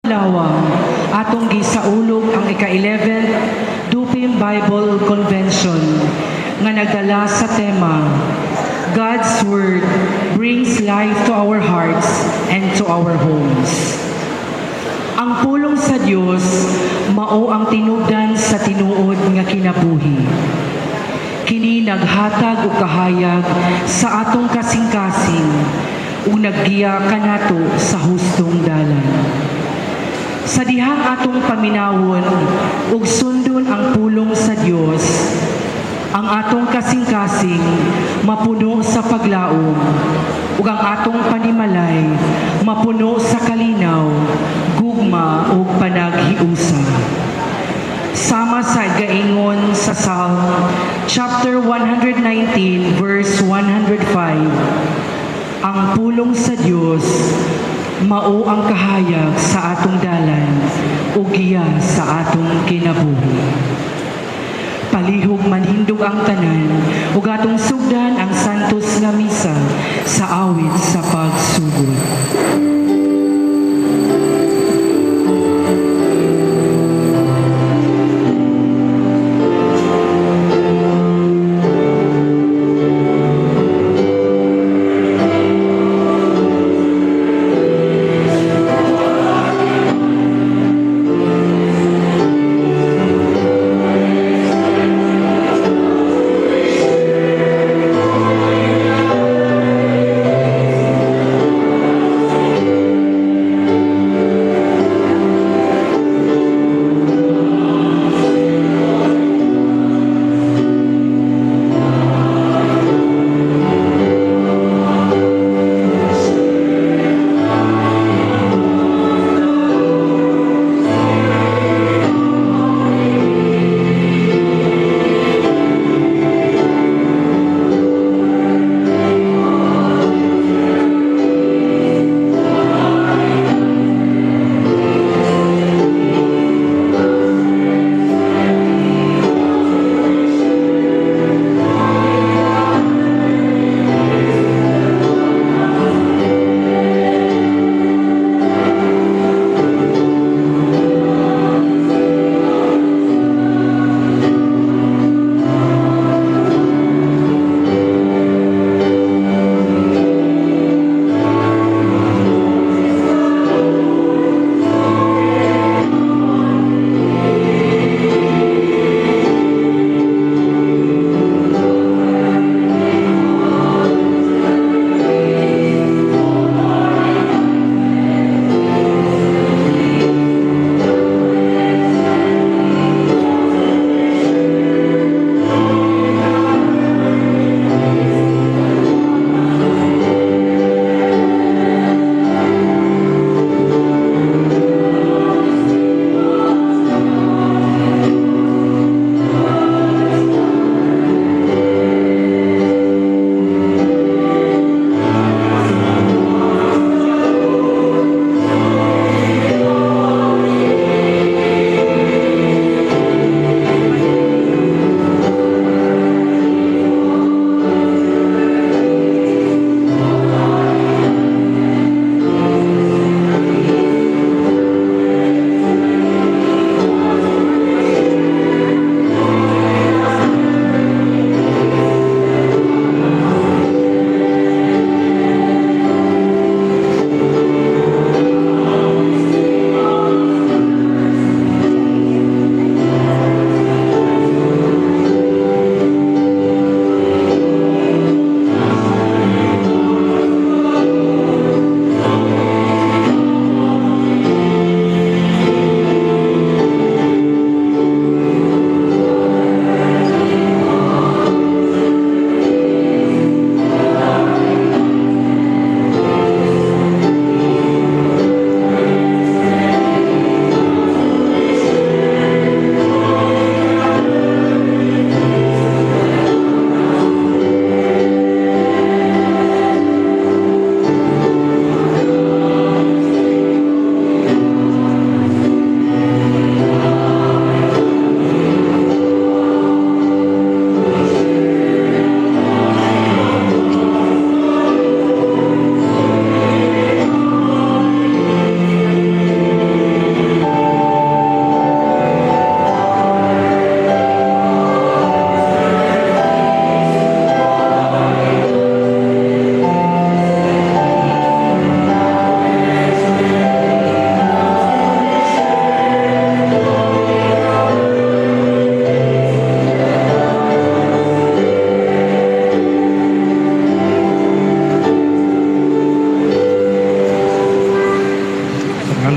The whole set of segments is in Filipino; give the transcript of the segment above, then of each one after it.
Lawang, atong gisaulog ang ika-11th Dupim Bible Convention nga nagdala sa tema God's Word brings life to our hearts and to our homes. Ang pulong sa Dios mao ang tinubdan sa tinuod nga kinabuhi. Kini naghatag og kahayag sa atong kasing-kasing ug naggiya kanato sa hustong dalan. Sa dihang atong paminawon ug sundon ang pulong sa Dios, ang atong kasing-kasing mapuno sa paglaom ug ang atong panimalay mapuno sa kalinaw, gugma ug panaghiusa. Sama sa gaingon sa Psalm chapter 119 verse 105, ang pulong sa Dios mao ang kahayag sa atong dalan ug giya sa atong kinabuhi. Palihog manhindog ang tanan ug atong sugdan ang santos nga misa sa awit sa pagsugod.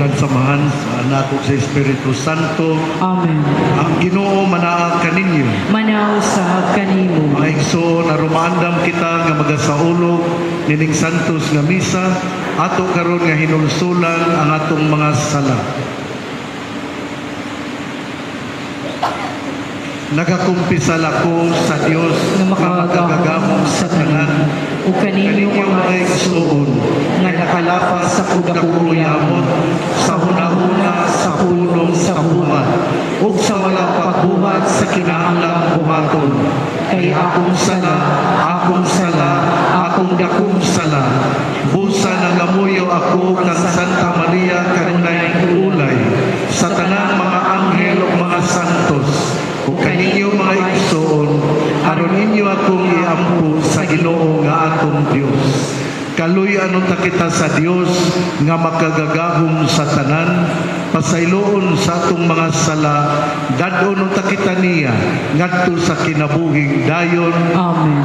kinahanglan samahan sa anak ug sa Espiritu Santo. Amen. Ang Ginoo manaag kaninyo. Manaw sa kanimo. Mga igsoon, narumaandam kita nga magasaulog nining santos nga misa ato karon nga hinulsulan ang atong mga sala. Nagakumpisal ako sa Dios Na makagagamong sa tanan. O kanino mga igsoon nga nakalapas sa kudakuyamon, sa hunahuna sa pulong sa buhat ug sa walang pagbuhat sa kinahanglang buhaton. Kay akong sala, akong dakong sala. Busa nang lamuyo ako kang Santa Maria kanunay ulay sa tanang mga anghel ug mga santos. Ug kaninyo mga igsoon, aron ninyo akong iampo sa Ginoo nga atong Dios. Kaluy-anon ta kita sa Dios nga makagagahom sa tanan, pasayloon sa atong mga sala, dadon ta kita niya ngadto sa kinabuhing dayon. Amen.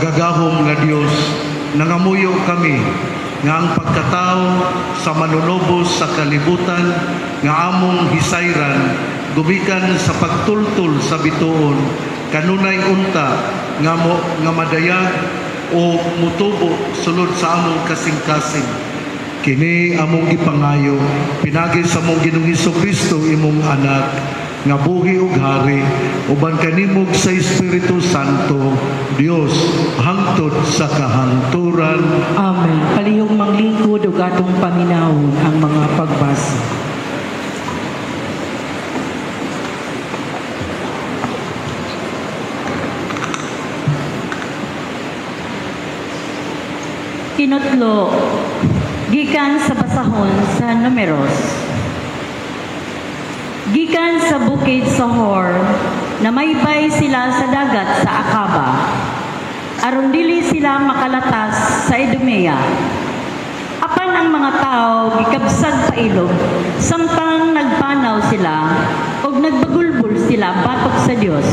Magagahom nga Dios, nangamuyo kami nga ang pagkatao sa manunobos sa kalibutan nga among hisayran gumikan sa pagtultol sa bituon kanunay unta nga madayag o mutubo sulod sa among kasing-kasing. Kini among ipangayo pinagi sa among Ginoong Hesukristo imong anak nga buhi ug hari uban kanimog sa Espiritu Santo Dios hangtod sa kahangturan. Amen. Palihog manglingkod ug atong paminawon ang mga pagbasa. Kinutlo, gikan sa basahon sa Numeros. Gikan sa bukid sa Hor, namaybay sila sa dagat sa Akaba. Aron dili sila makalatas sa Idumea. Apan ang mga tao gikabsag pa ilog, samtang nagpanaw sila ug nagbagulbul sila batok sa Dios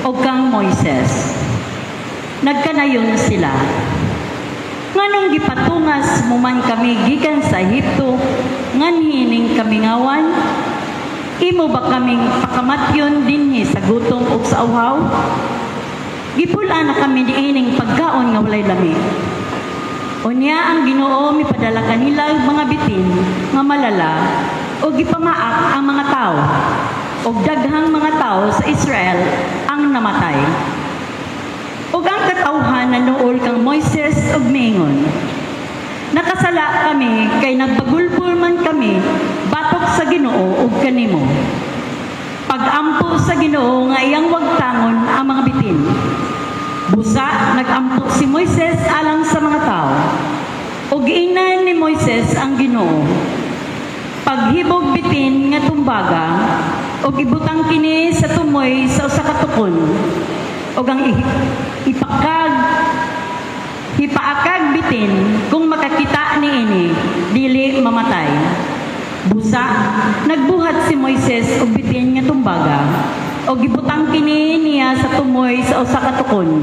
ug kang Moises. Nagkanayon sila. Nganong gipatungas mo man kami gikan sa Ehipto, nganhining kami ngawan? Imo ba kaming pakamatyon dinhi sa gutom ug sa uhaw? Gipula na kami diining pagkaon nga walay lami. Unya ang Ginoo mipadala kanila og mga bitin nga malala ug gipamaak ang mga tao. Og daghang mga tao sa Israel ang namatay. Ug ang katawhan nanuol kang Moises ug miingon, nakasala kami kay nagbagulpol man kami batok sa Ginoo ug kanimo. Pag-ampo sa Ginoo nga iyang wagtangon ang mga bitin. Busa nag-ampo si Moises alang sa mga tao. Ug giingnan ni Moises ang Ginoo. Paghibog bitin nga tumbaga ug ibutang kini sa tumoy sa usa ka tukon. Ug ang hipaakag bitin kung makakita niini dili mamatay. Busa nagbuhat si Moises og bitin nga tumbaga og gibutang kini niya sa tumoy sa usa ka tukon.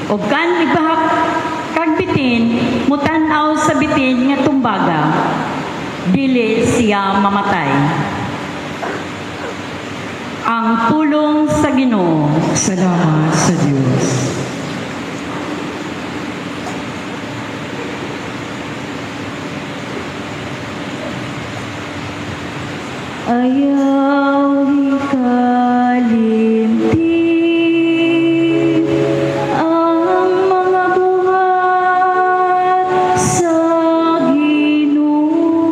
Ug kan ibahak kag bitin mutan-aw sa bitin nga tumbaga dili siya mamatay. Ang pulong sa Ginoo. Salamat sa Diyos. Ayaw ikalimtin ang mga buhat sa Ginoo.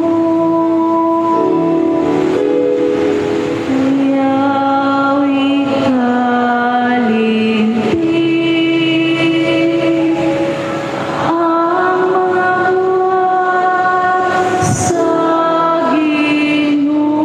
Ayaw ikalimtin ang mga buhat sa Ginoo.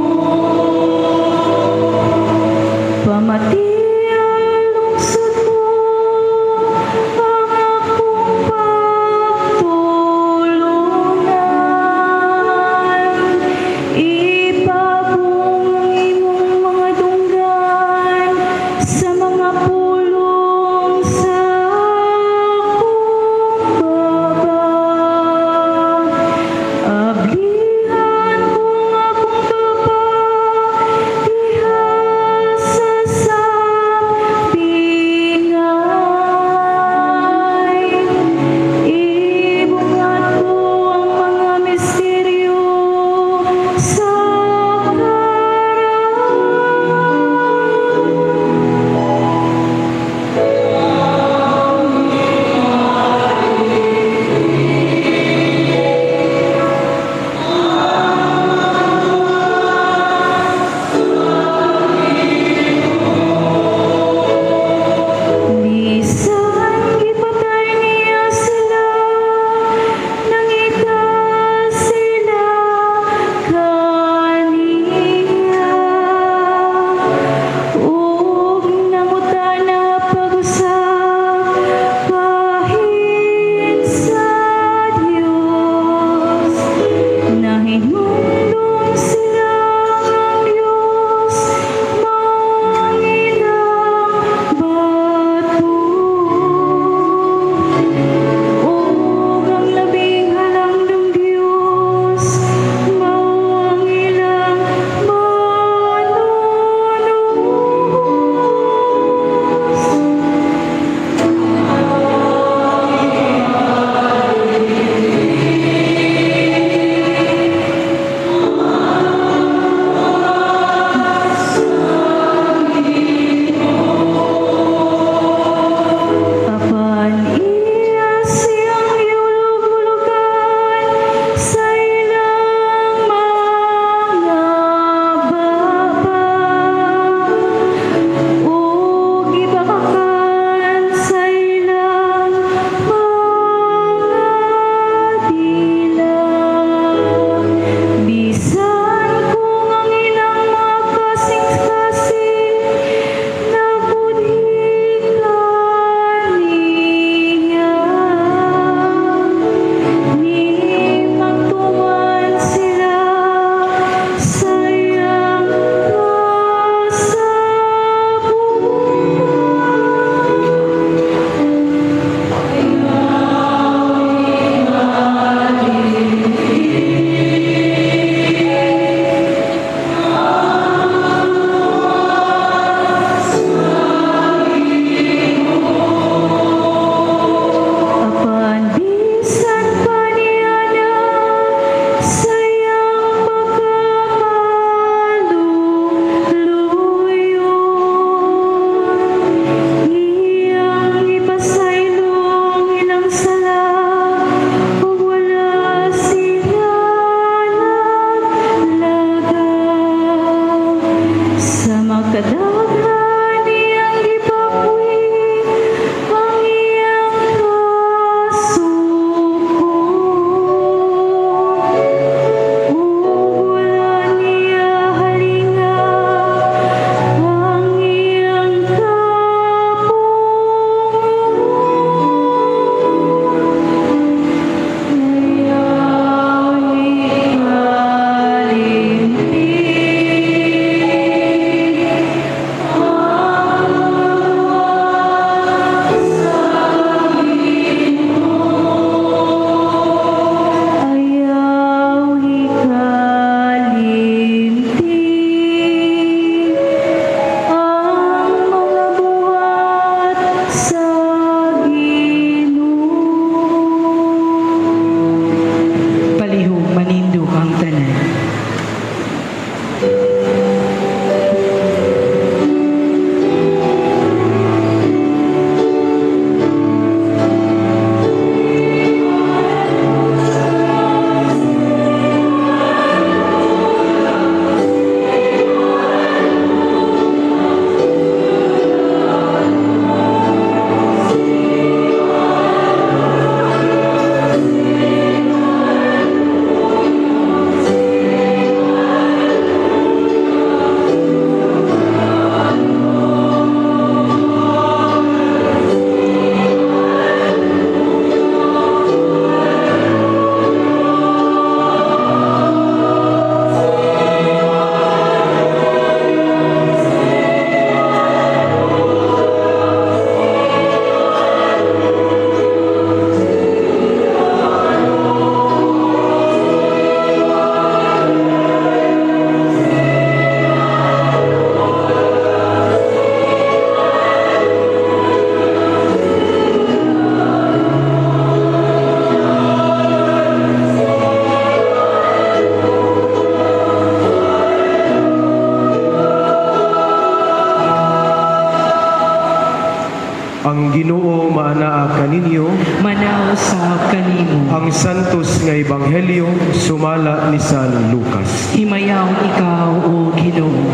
pumanaw sa kanimo. Ang santos nga ebanghelyo sumala ni San Lucas. Himayaw ikaw, O Ginoo.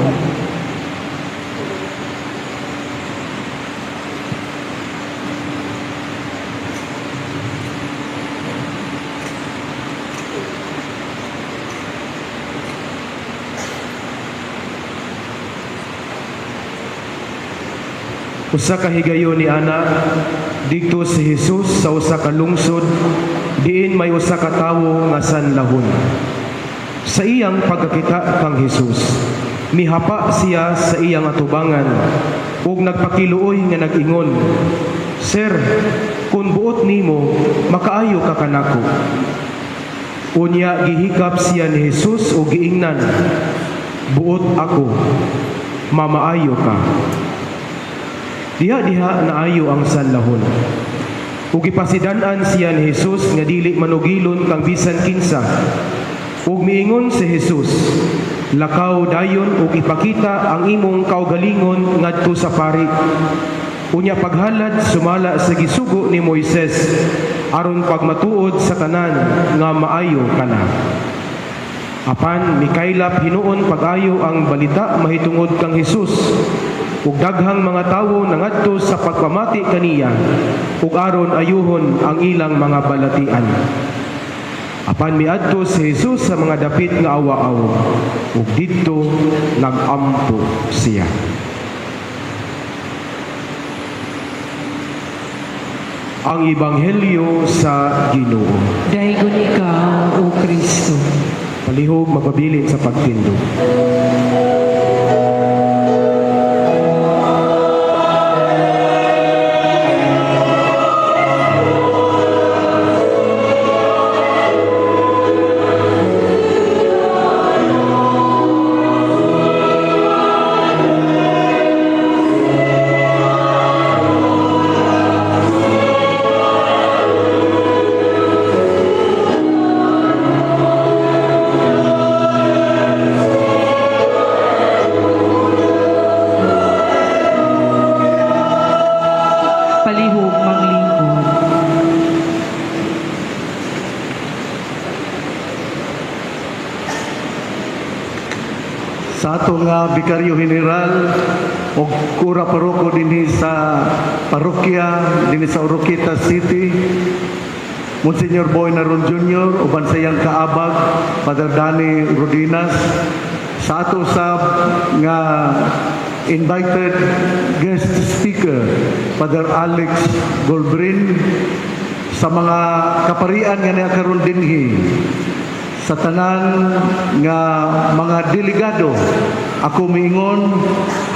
Usa ka higayon ni ana didto si Jesus sa usa ka lungsod diin may usa ka tawo nga sanlahon. Sa iyang pagkakita kang Jesus, mihapa siya sa iyang atubangan ug nagpakiluoy nga nag-ingon, "Sir, kung buot nimo, makaayo ka kanako." Unya gihikap siya ni Jesus ug giingnan, "Buot ako, mamaayo ka." Diha naayo ang sanlahon. Ug ipasidan-an siya ni Jesus nga dili manugilon kang bisan kinsa. Ug miingon si Jesus, "Lakaw dayon ug ipakita ang imong kaugalingon ngadto sa pari." Unya paghalad sumala sa gisugo ni Moises aron pagmatuod sa tanan nga maayo kana. Apan mikaylap hinuon pag-ayo ang balita mahitungod kang Jesus. Ug daghang mga tawo nangadto sa pagpamati kaniya ug aron ayuhon ang ilang mga balatian. Apan miadto si Jesus sa mga dapit nga awa-aw ug didto nagampo siya. Ang ebanghelyo sa Ginoo. Daigon ikaw, O Kristo. Palihog magpabilin sa pagtindog. Palihog manglingkod. Sa ato nga Bikaryo General o Kura Paroko dinhi sa parokya dinhi sa Oroqueta City, Monsignor Boy Naron Jr. uban sa iyang kaabag Father Danny Rodinas, sa ato sab nga invited guest speaker Father Alex Golbrin, sa mga kaparian nga nakaroon dinhi, sa tanan nga mga delegado, ako miingon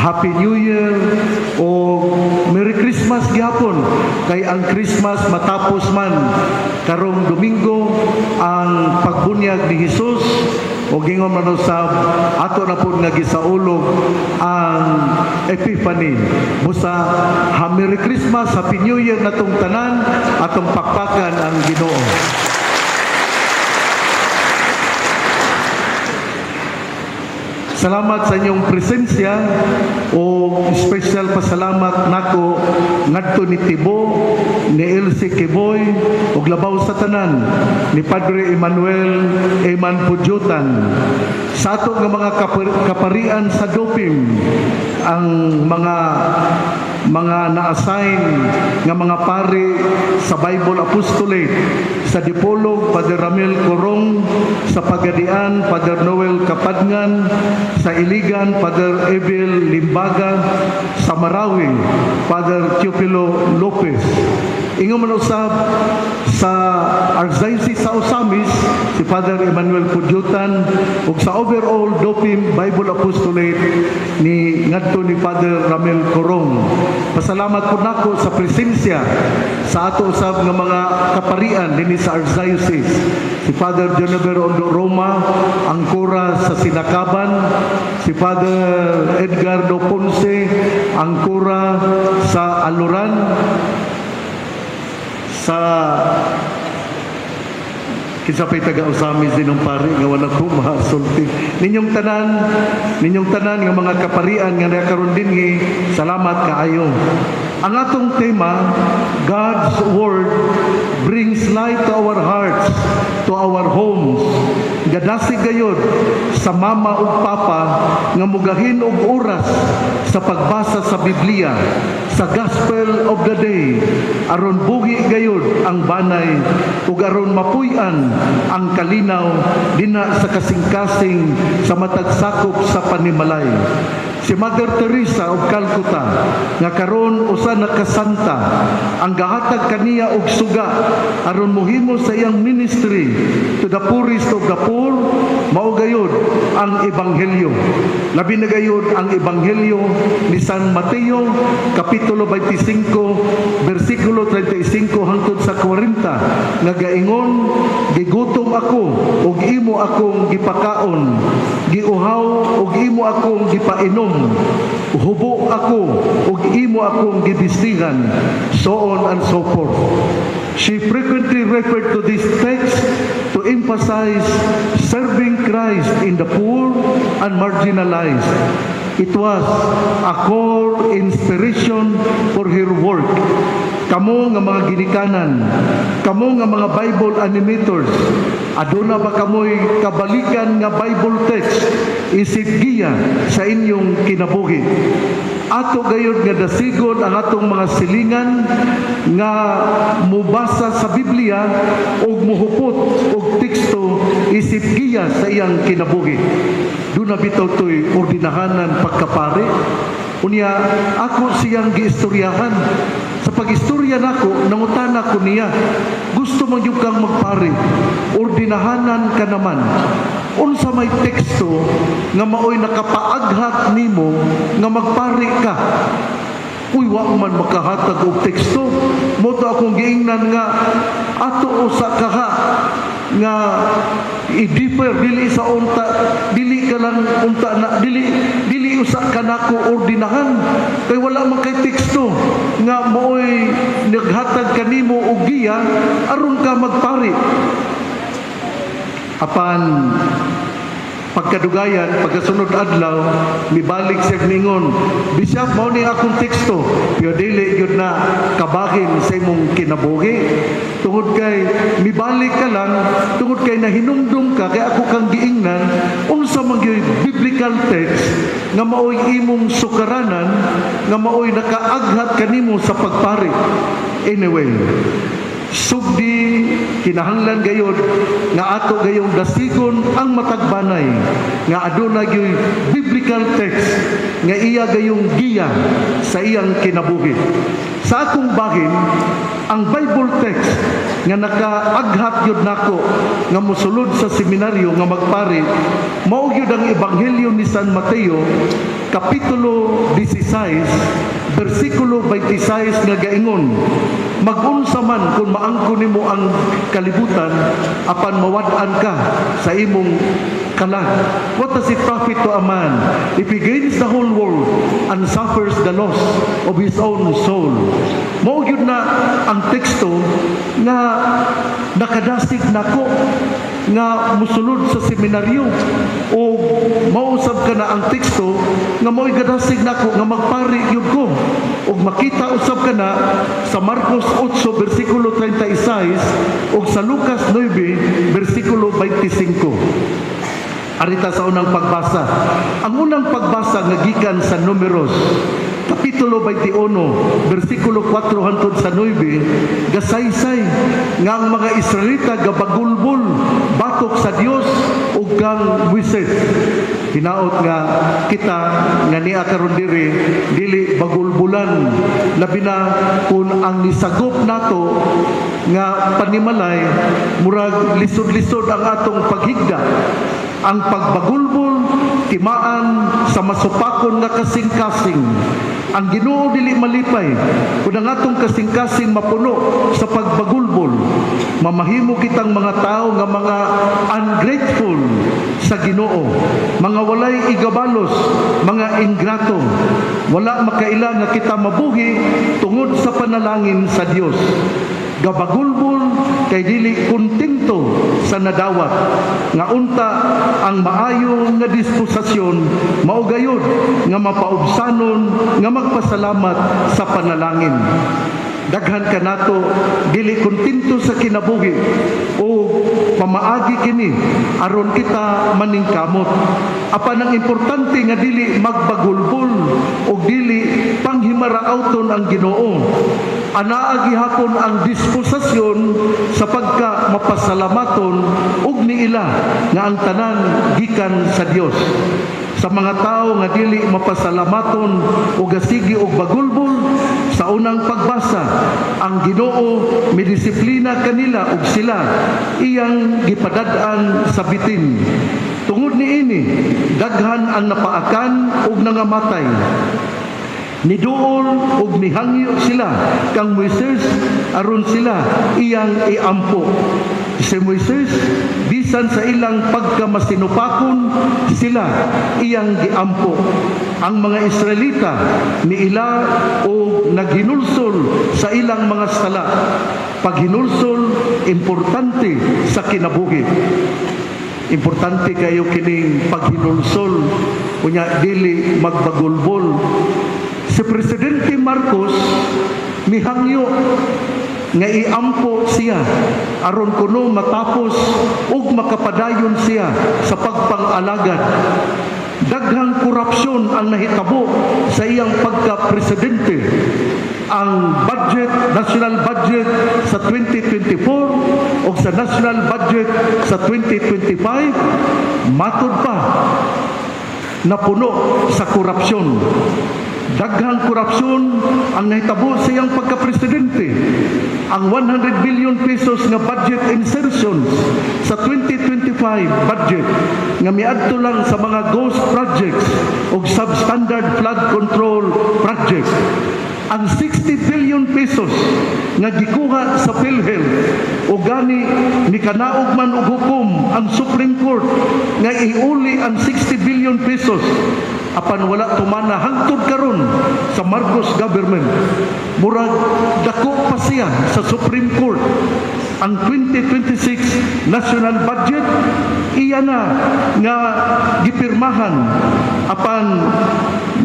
Happy New Year o Merry Christmas gihapon, kay ang Christmas matapos man karong Domingo ang pagbunyag ni Jesus o gingon man usab ato na pud nga gisaulog ang Epiphany. Busa ha Merry Christmas, Happy New Year natong tanan, atong pakpakan ang Ginoo. Salamat sa inyong presensya o special pasalamat nako ngadto ni Tibo, ni Elsie Kiboy ug labaw sa tanan ni Padre Emmanuel Eman Pujutan, sa ato nga mga kaparian sa Dopim, ang mga na-assign nga mga pari sa Bible Apostolate, sa Dipolog Father Ramil Corong, sa Pagadian Father Noel Kapadngan, sa Iligan Father Evel Limbaga, sa Marawi Father Teofilo Lopez. Ingon man usab sa Archdiocese sa Osamis si Father Emmanuel Pujutan ug sa overall Dopim Bible Apostolate ni ngadto ni Father Ramil Corong. Pasalamat po nako sa presensya sa ato usab nga mga kaparian dinhi sa Archdiocese, si Father Jonathan Ondo Roma, ang kura sa Sinakaban, si Father Edgardo Ponce, ang kura sa Aluran, sa kinsa pay taga-Usamis din ng pari nga wala ko masulti. Ninyong tanan nga mga kaparian nga nakaroon dinhi, salamat kaayo. Ang atong tema, God's Word light to our hearts, to our homes. Gadasig gayod sa mama ug papa nga mugahin og oras sa pagbasa sa Biblia, sa Gospel of the Day, aron buhi gayod ang banay ug aron mapuy-an ang kalinaw dina sa kasing-kasing sa matag sakop sa panimalay. Si Mother Teresa of Calcutta nga karon usa na kasanta ang gahatag kaniya og suga aron mohimo sa iyang ministry to the poorest of the poor, mao gayud ang ebanghelyo. Labi na gayud ang ebanghelyo ni San Mateo kapitulo 25 bersikulo 35 hangtod sa 40 nga gaingon, gigutom ako ug imo akong gipakaon, giuhaw ug imo akong gipainom, hubo ako ug imo akong gibistihan, so on and so forth. She frequently referred to this text to emphasize serving Christ in the poor and marginalized. It was a core inspiration for her work. Kamo nga mga ginikanan, kamo nga mga Bible animators, aduna ba kamoy kabalikan nga Bible text isip giya sa inyong kinabuhi? Ato gayud nga dasigon ang atong mga silingan nga mubasa sa Biblia ug muhupot og teksto isip giya sa iyang kinabuhi. Duna bitaw to'y ordinahanan pagkapare. Unya ako siyang giistoryahan. Sa pag-istorya nako, nangutana ko niya, gusto man yung kang magpare, ordinahanan ka naman. Unsa may teksto nga maoy nakapaaghat nimo nga magpare ka. Uy, wa man makahatag og teksto. Moto akong giingnan nga ato usa kaha nga i-differ dili sa unta, dili ka lang unta na dili usa ka nako ordinahan kay wala man kay teksto nga moy naghatag kanimo og giya aron ka magpari. Apan pagkadugayan, pagkasunod adlaw, mibalik siya ningon, Bishop, mao ni akong teksto, pero dili yun na kabahin sa imong kinabuhi. Tungod kay, mibalik ka lang, tungod kay nahinumdum ka, kay ako kang giingnan, unsa man gyud biblical text, nga maoy imong sukaranan, nga maoy nakaaghat kanimo sa pagpari. Anyway, sugdi kinahanglan gayod nga ato gayong dasigon ang matagbanay nga aduna gyud biblical text nga iya gayong giya sa iyang kinabuhi. Sa akong bahin, ang Bible text nga nakaaghat yun nako nga musulod sa seminaryo nga magpari, mao gyud ang ebanghelyo ni San Mateo kapitulo 16 bersikulo 26 nga gaingon, magunsa man kung maangko nimo ang kalibutan apan mawad-an ka sa imong kalag. What does it profit to a man if he gains the whole world and suffers the loss of his own soul? Mao gyud na ang teksto nga nakadasig nako nga musulod sa seminaryo o mausab ka na ang teksto nga mo'y gadasig nako nga magpari gyud ko ug makita usab ka na sa Marcos 8 bersikulo 36 ug sa Lucas 9 bersikulo 25. Arita sa unang pagbasa. Ang unang pagbasa nga gikan sa Números kapitulo 21 bersikulo 4 hangtod sa 9 gasaysay nga ang mga Israelita gabagulbol batok sa Dios ug kang Moises. Hinaot nga kita nga niya karon dili bagulbulan labi na kung ang nisagop nato nga panimalay murag lisod-lisod ang atong paghigda. Ang pagbagulbol timaan sa masupakon nga kasing-kasing. Ang Ginoo dili malipay kun ang atong kasing-kasing mapuno sa pagbagulbol. Mamahimo kitang mga tao nga mga ungrateful sa Ginoo, mga walay igabalos, mga ingrato. Wala makaila nga kita mabuhi tungod sa panalangin sa Dios. Gabagulbol kay dili kontento sa nadawat nga unta ang maayo nga disposasyon mao gayud nga mapaubsanon nga magpasalamat sa panalangin. daghan ka nato dili kontento sa kinabuhi o pamaagi kini aron kita maningkamot. Apan ang importante nga dili magbagulbol o dili panghimarauton ang Ginoo. Anaa gihapon ang disposasyon sa pagka mapasalamaton ug niila nga ang tanan gikan sa Dios. Sa mga tao nga dili mapasalamaton o gasigi og bagulbol, sa unang pagbasa, ang Ginoo midisiplina kanila ug sila iyang gipadad-an sa bitin. Tungod niini, daghan ang napaakan ug nangamatay. Niduol ug nihangyo sila kang Moises aron sila iyang iampo. Si Moises bisan sa ilang pagkamasinupakon sila iyang giampo. Ang mga Israelita niila o naghinulsol sa ilang mga sala. Paghinulsol importante sa kinabuhi. Importante kayo kining paghinulsol unya dili magbagulbol. Si Presidente Marcos mihangyo nga iampo siya aron kuno matapos ug makapadayon siya sa pagpang-alagad. Daghang korupsyon ang nahitabo sa iyang pagka-presidente. Ang budget, national budget sa 2024 o sa national budget sa 2025 matud pa napuno sa korupsyon. Daghang korupsyon ang nahitabo sa iyang pagka-presidente. Ang 100 billion pesos nga budget insertions sa 2025 budget nga miadto lang sa mga ghost projects o substandard flood control project. Ang 60 billion pesos nga gikuha sa PhilHealth o gani ni kanaog man og hukom ang Supreme Court nga iuli ang 60 billion pesos apan wala tumana hangtod karon sa Marcos government. Murag dako pa siya sa Supreme Court. Ang 2026 national budget iya na nga gipirmahan apan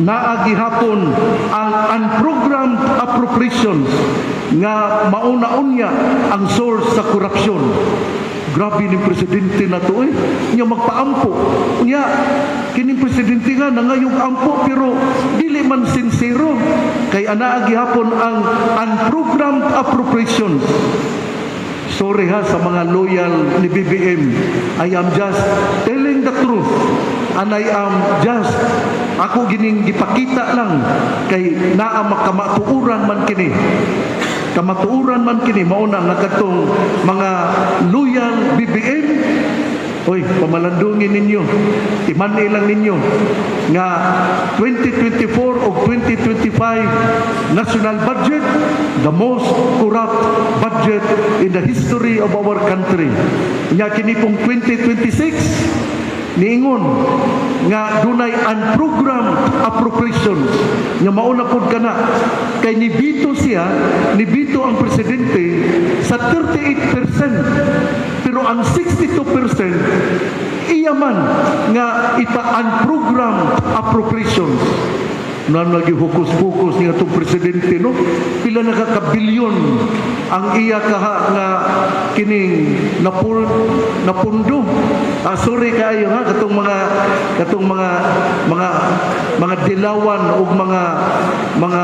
naa gihapon ang unprogrammed appropriations nga mauna-unya ang source sa korupsyon. Grabe ni presidente na to niya magpaampo. Niya, kining presidente nga nangayong ampo pero dili man sincero. Kay anaa gihapon ang unprogrammed appropriations. Sorry ha sa mga loyal ni BBM. I am just telling the truth. And I am just ako gining gipakita lang kay naa makamatuuran man kini. Kamatuuran man kini mauna nga katong mga loyal BBM. Oy, pamalandungin ninyo. Timani lang ninyo nga 2024 o 2025 national budget, the most corrupt budget in the history of our country. Nya kini pong 2026 niingon nga dunay unprogrammed appropriations nga mauna pod kana kay nibito ang presidente sa 38% pero ang 62% iya man nga unprogrammed appropriations. Nan lagi hukus-hukus niya itong presidente, no? Pila nakakabilyon ang iya kaha nga kining napundo. Sorry kaayo ha katong mga dilawan o mga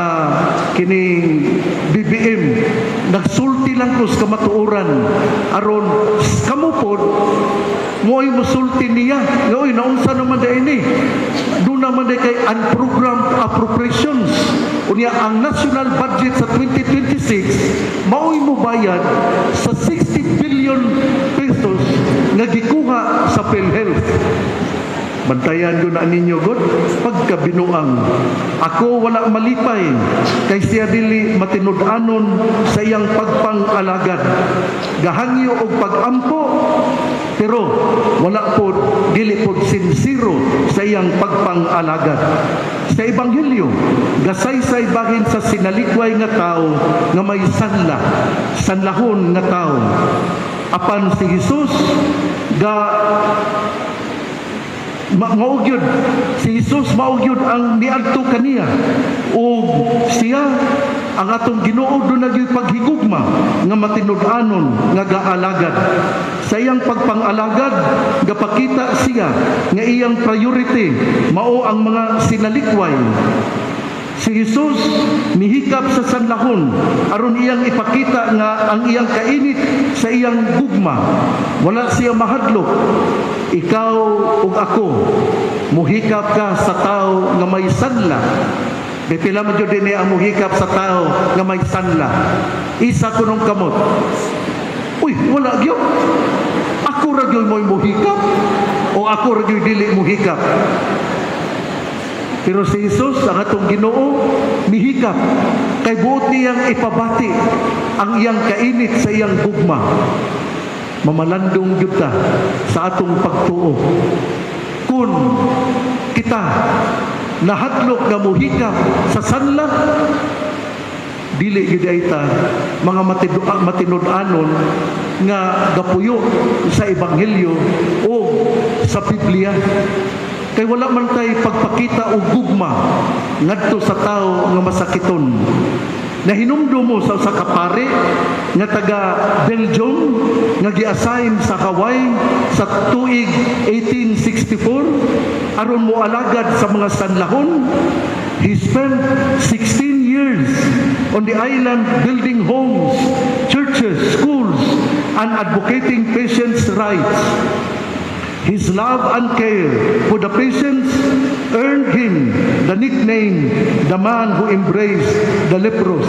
kining BBM nagsulti lang kus kamatuoran aron kamupod mo'y musulti niya nga oy naunsa naman da ini doon naman da kay unprogrammed appropriations unya ang national budget sa 2026 mao'y mobayad sa 60 billion pesos nga gikuha sa PhilHealth. Bantayan doon na ninyo, God, pagkabinuang. Ako wala malipay, kay siya dili matinud-anon sa iyang pagpang-alagad. Gahangyo og pag-ampo, pero wala po, dili po sinsiro sa iyang pagpang-alagad. Sa Ebanghelyo, gasaysay bahin sa sinalikway nga tao nga may sanlahon nga tao. Apan si Jesus maog yun si Jesus, maog yun ang niadto kaniya o siya ang atong Ginoo do nagyoy paghigugma nga matinud-anon nga gaalagad sa iyang pagpangalagad gapakita siya nga iyang priority mao ang mga sinalikway. Si Jesus mihikap sa sanlahon aron iyang ipakita nga ang iyang kainit sa iyang gugma. Wala siya mahadlok. Ikaw ug ako muhikap ka sa tao nga may sanla. Pipila man jud dinhi ang muhikap sa tao nga may sanla. Isa kunong kamot. Uy, wala gyud. Ako ra gyud mo'y muhikap o ako ra gyud dili muhikap. Pero si Jesus, ang atong Ginoo, mihikap. Kay buot niyang ipabati ang iyang kainit sa iyang gugma. Mamalandong gyud ta sa atong pagtuo. Kung kita nahadlok nga muhikap sa sanla, dili gyud ay ta mga matinud-anon nga gapuyo sa ebanghelyo o sa Biblia. Kay wala man tay pagpakita og gugma ngadto sa tao nga masakiton. Nahinumdum mo sa usa ka pare nga taga Belgium nga gi-assign sa Hawaii sa tuig 1864 aron mo alagad sa mga sanlahon. He spent 16 years on the island building homes, churches, schools, and advocating patients' rights. His love and care for the patients earned him the nickname, the man who embraced the leprous.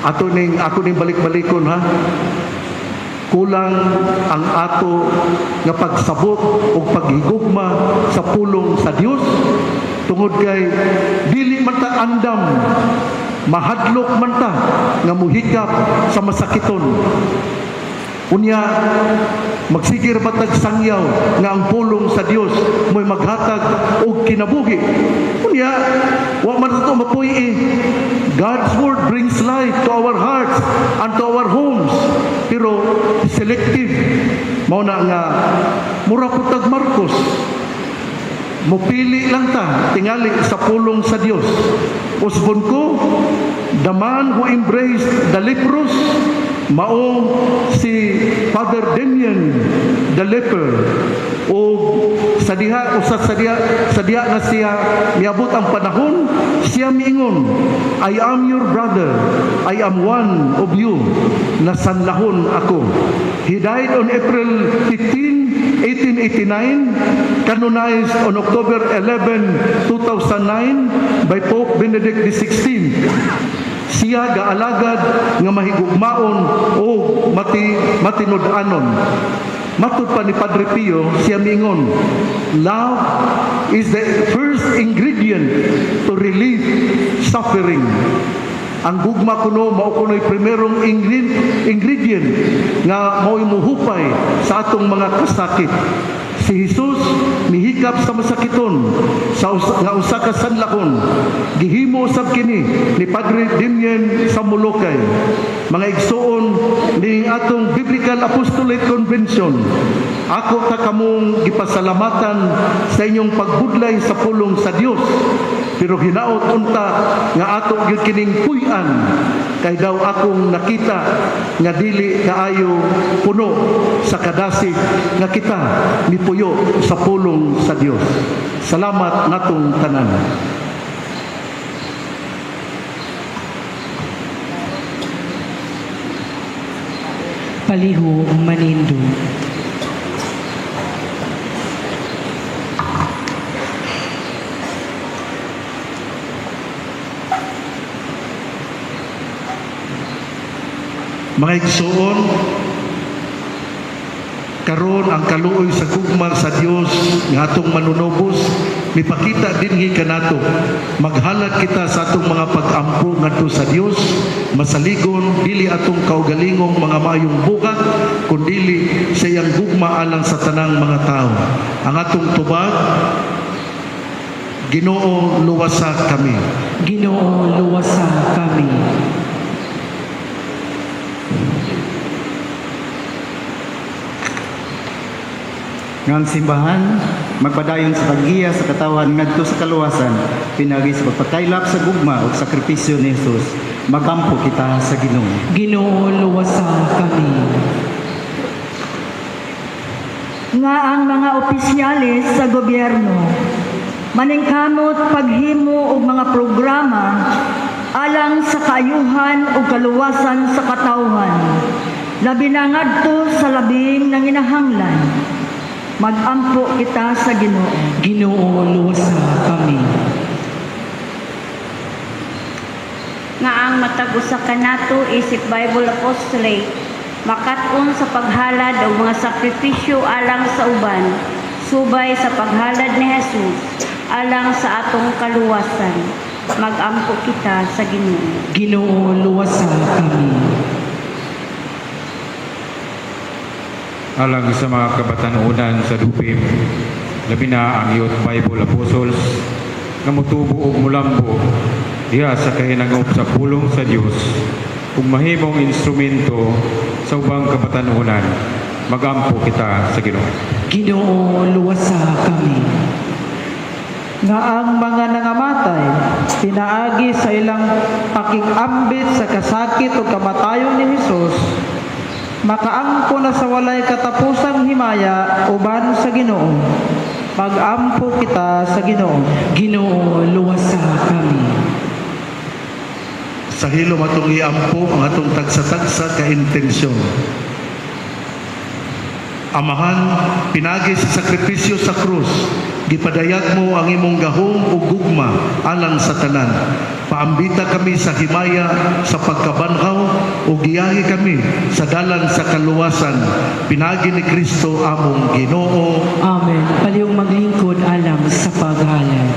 Ako ning balik-balikon ha. Kulang ang ato nga pagsabot o paghigugma sa pulong sa Dios tungod kay dili man ta andam mahadlok man ta nga muhikap sa masakiton. Unya magsigir batag sangyaw nga ang pulong sa Dios mo'y maghatag og kinabuhi. Unya wa man to mapuy. God's word brings life to our hearts and to our homes. Pero selective. Mao na nga mura putag Marcos. Mupili lang ta tingali sa pulong sa Dios. Usbon ko, the man who embraced the leprous, mao si Father Damien the leper. O sa diha nga siya miabot ang panahon, siya miingon, I am your brother, I am one of you, na sanlahon ako. He died on April 15, 1889, canonized on October 11, 2009 by Pope Benedict XVI. Siya gaalagad nga mahigugmaon o matinud-anon. Matud pa ni Padre Pio, siya mingon, love is the first ingredient to relieve suffering. Ang gugma kuno mao kuno'y primerong ingredient nga mao'y muhupay sa atong mga kasakit. Si Jesus mihikap sa masakiton nga usa ka sanlahon. Gihimo usab kini ni Padre Damien sa Molokay. Mga igsoon ni atong Biblical Apostolate Convention, ako ta kamong gipasalamatan sa inyong pagbudlay sa pulong sa Dios. Pero hinaot unta nga ato gyud kining puy-an kay daw akong nakita nga dili kaayo puno sa kadasig nga kita mipuyo sa pulong sa Dios. Salamat natong tanan. Paliho manindo. Mga igsoon, karon ang kaluoy sa gugma sa Dios nga atong manunobos mipakita dinhi kanato. Maghalad kita sa atong mga pag-ampo ngadto sa Dios, masaligon dili atong kaugalingong mga maayong bugat kundili sa iyang gugma alang sa tanang mga tao. Ang atong tubag, Ginoo luwasa kami. Ginoo luwasa kami. Nga ang simbahan, magpadayon sa paggiya sa katawan ngadto sa kaluwasan, pinagi sa pagpakaylap sa gugma o sakripisyo ni Jesus, magampo kita sa Ginoo. Ginoo, luwasa kami. Nga ang mga opisyalis sa gobyerno, maningkamot paghimo og mga programa alang sa kaayuhan ug kaluwasan sa katawhan, labi na ngadto sa labing nanginahanglan. Magampo kita sa Ginoo. Ginoo, luwasa kami. Nga ang matag usa kanato isip Bible Apostolate, makat-on sa paghalad og mga sakripisyo alang sa uban, subay sa paghalad ni Jesus alang sa atong kaluwasan. Magampo kita sa Ginoo. Ginoo, luwasa kami. Alang sa mga kabatanunan sa Dupim, labi na ang Youth Bible Apostles, nga mutubo og mulambo diha sa kahinangop sa pulong sa Dios ug mahimong instrumento sa ubang kabatanunan. Magampo kita sa Ginoo. Ginoo, luwasa kami. Nga ang mga nangamatay, pinaagi sa ilang pakikambit sa kasakit o kamatayon ni Jesus, makaangko na sa walay katapusang himaya uban sa Ginoo. Magampo kita sa Ginoo. Ginoo, luwasa kami. Sa hilom atong iampo ang atong tagsa-tagsa ka intensyon. Amahan, pinagi sa sakripisyo sa krus, gipadayag mo ang imong gahom ug gugma alang sa tanan. Paambita kami sa himaya sa pagkabanhaw ug giyahi kami sa dalan sa kaluwasan. Pinagi ni Kristo among Ginoo. Amen. Palihog maglingkod alam sa paghalad.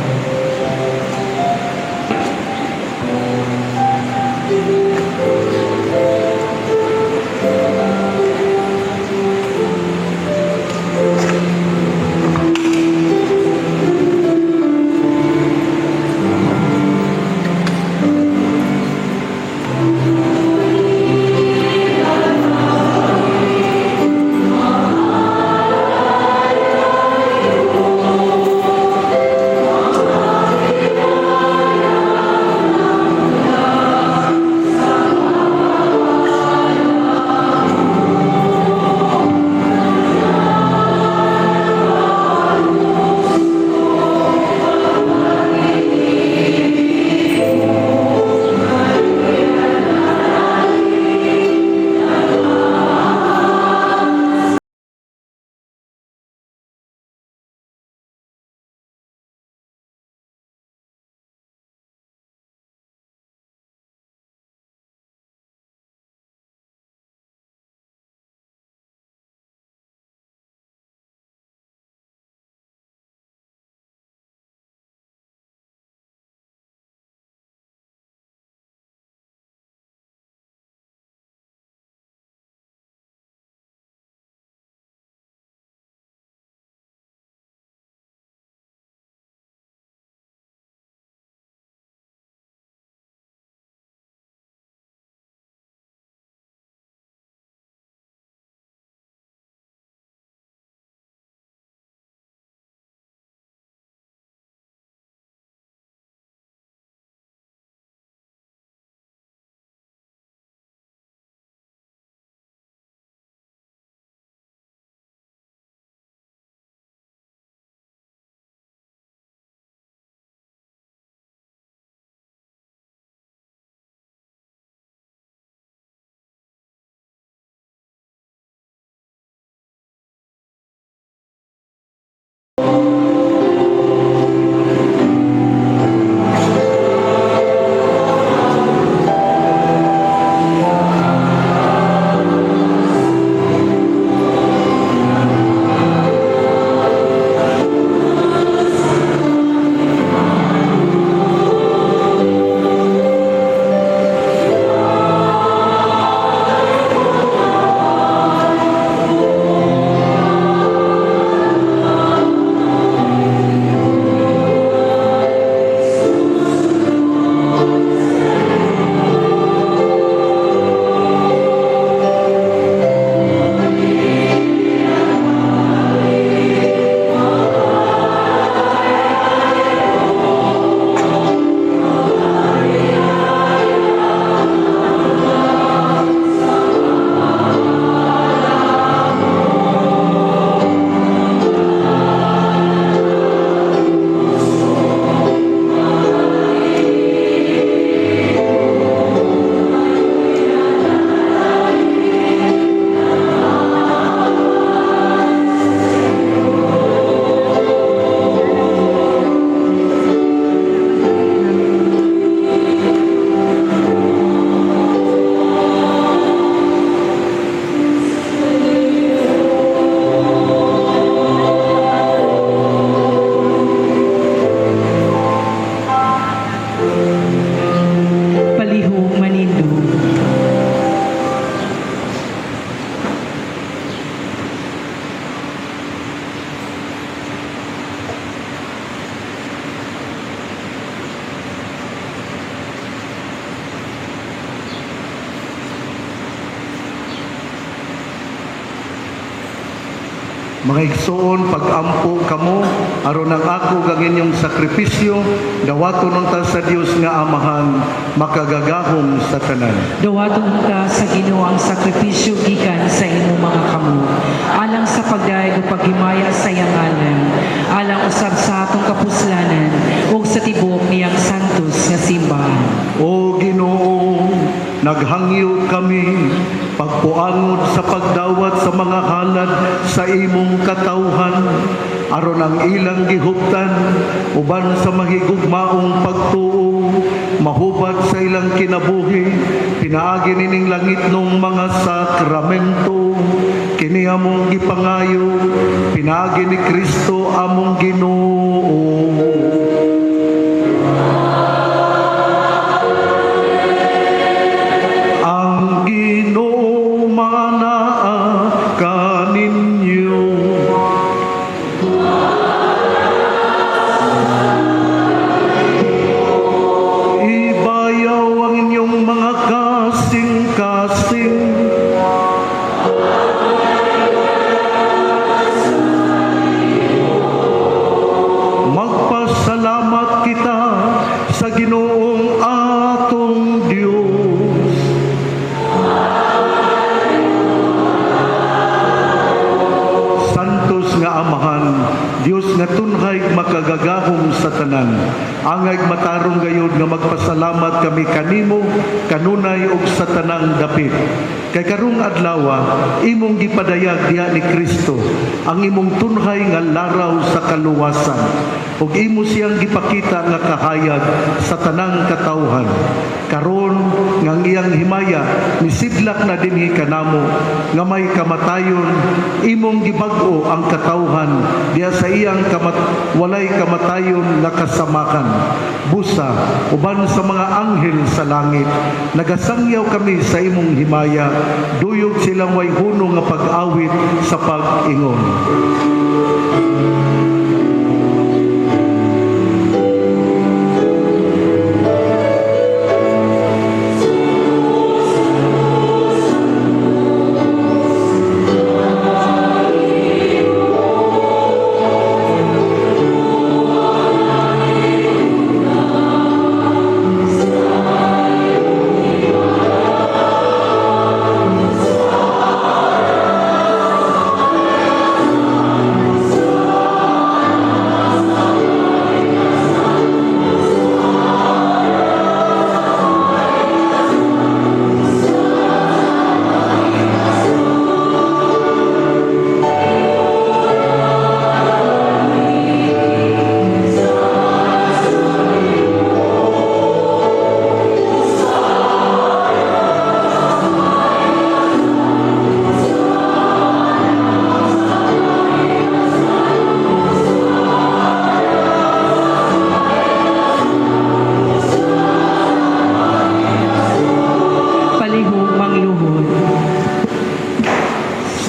Mga igsoon, pag-ampo kamo, aron ang ako gagin yung sakripisyo, dawaton ta sa Dios nga Amahan, makagagahom sa tanan. Dawaton ta sa Ginoo ang sakripisyo gikan sa imong mga kamo. Alang sa pagdayeg ug paghimaya sa iyang ngalan, alang usab sa atong kapuslanan ug sa tibuok niyang santos nga simbahan. O Ginoo, naghangyo kami pagpuangod sa pagdawat sa mga halad sa imong katawhan aron ang ilang gihuptan uban sa mahigugmaong pagtuo mahubad sa ilang kinabuhi pinaagi nining langit nung mga sakramento kini among gipangayo pinaagi ni Kristo among Ginoo. Ang Ginoo manaa kaninyo. Ibayaw ang inyong mga kasing-kasing. Magpasalamat kita sa Ginoong atong Dios. Santos nga Amahan, Dios nga tunhay makagagahom sa tanan. Angay matarong gayud nga magpasalamat kami kanimo kanunay ug sa tanang dapit. Kay karong adlaw imong gipadayag diha ni Kristo ang imong tunhay nga laraw sa kaluwasan ug imo siyang gipakita nga kahayag sa tanang katawhan. Karon nga ang iyang himaya misidlak na dinhi kanamo nga may kamatayon imong gibag-o ang katawhan diha sa iyang walay kamatayon nga kasamakan. Busa uban sa mga anghel sa langit nagasangyaw kami sa imong himaya duyog silang way hunong nga pag-awit sa pag-ingon.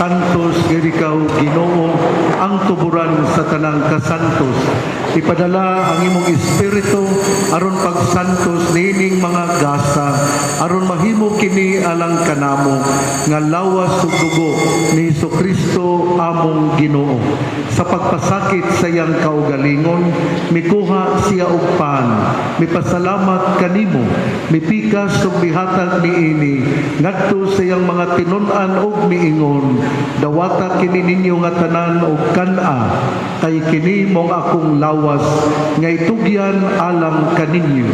Santos ikaw Ginoo ang tuburan sa tanang kasantos. Ipadala ang imong espiritu aron pagsantos nining mga gasa aron mahimo kini alang kanamo nga lawas ug dugo ni Hesukristo among Ginoo. Sa pagpasakit sa iyang kaugalingon mikuha siya og pan, mipasalamat kanimo, mipikas ug mihatag niini ngadto sa iyang mga tinun-an ug miingon, dawata kini ninyo nga tanan og kan-a kay kini mong akong lawas nga itugyan alang kaninyo.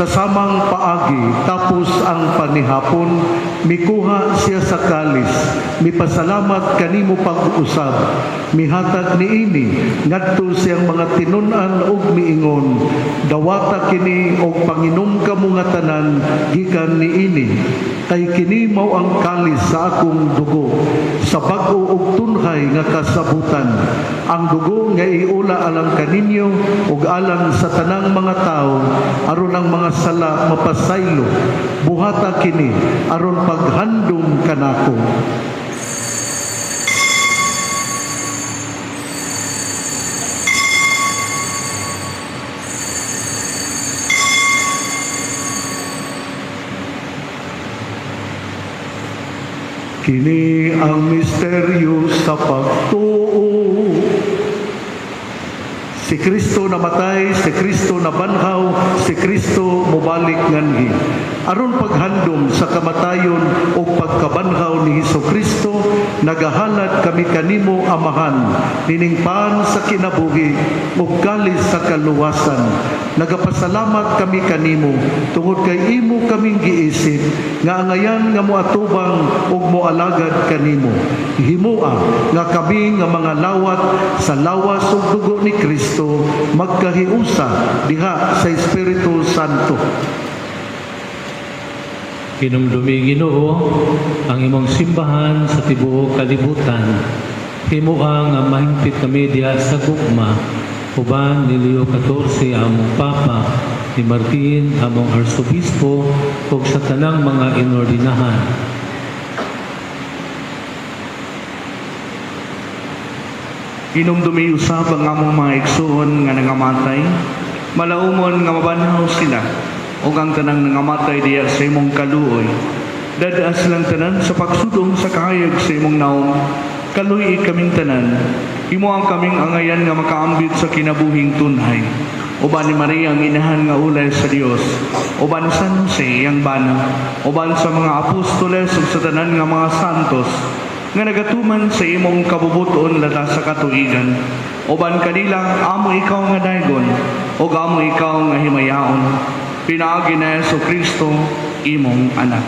Sa samang paagi, tapos ang panihapon, mikuha siya sa kalis, mipasalamat kanimo pag-usab, mihatag niini, ngadto siyang mga tinun-an ug miingon, dawata kini og panginom kamo nga tanan gikan niini, kay kini mao ang kalis sa akong dugo, sa bag-o ug tunhay nga kasabutan, ang dugo nga iula alang kaninyo ug alang sa tanang mga tao, aron ang mga sala mapasaylo, buhata kini aron paghandom kanako. Kini ang misteryo sa pagtuo. Si Kristo namatay, si Kristo nabanhaw, si Kristo mubalik nganhi. Aron paghandom sa kamatayon o pagkabanhaw ni Hesukristo, nagahalad kami kanimo amahan, niningpan sa kinabuhi, ug kalis sa kaluwasan. Nagapasalamat kami kanimo, tungod kay imo kaming giisip, nga angayan nga moatubang ug moalagad kanimo. Himua nga kami nga mga lawat sa lawas ug dugo ni Kristo magkahiusa diha sa Espiritu Santo. Hinumdumi Ginoo ang imong simbahan sa tibuok kalibutan. Himua nga mahingpit kami diha sa gugma, uban ni Leo XIV among Papa, ni Martin among Arsobispo, ug sa tanang mga inordinahan. Hinumdumi usab ang among mga igsoon nga nangamatay, malaumon nga mabanhaw sila, ug ang tanang nangamatay diya sa imong kaluoy. Dadaa silang tanan sa pagsudong sa kahayag sa imong naong, kaluy kaming tanan, imo ang kaming angayan nga makaambit sa kinabuhing tunhay. Uban ni Maria ang inahan nga ulay sa Dios, uban ni San Jose ang bana, uban sa mga apostoles ug sa tanan nga mga santos, nga nagatuman sa imong kabubuton lata sa katuigan. Uban kanila amo ikaw nga daygon, ug amo ikaw nga himayaon. Pinaagi na Jesucristo, imong anak.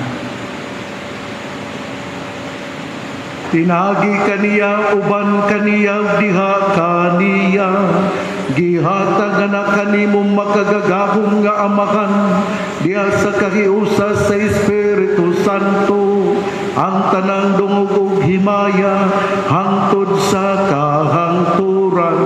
Tinagi kaniya, uban kaniya, diha kaniya. Gihatag na kanimong makagagahong nga amahan, diha sa kahiusa sa Espiritu Santo, ang tanang dungog ug himaya, hangtod sa kahangturan.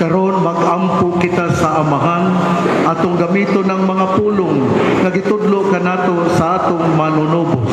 Karon magampo kita sa amahan, atong gamito ng mga pulong nga gitudlo kanato sa atong manunubos.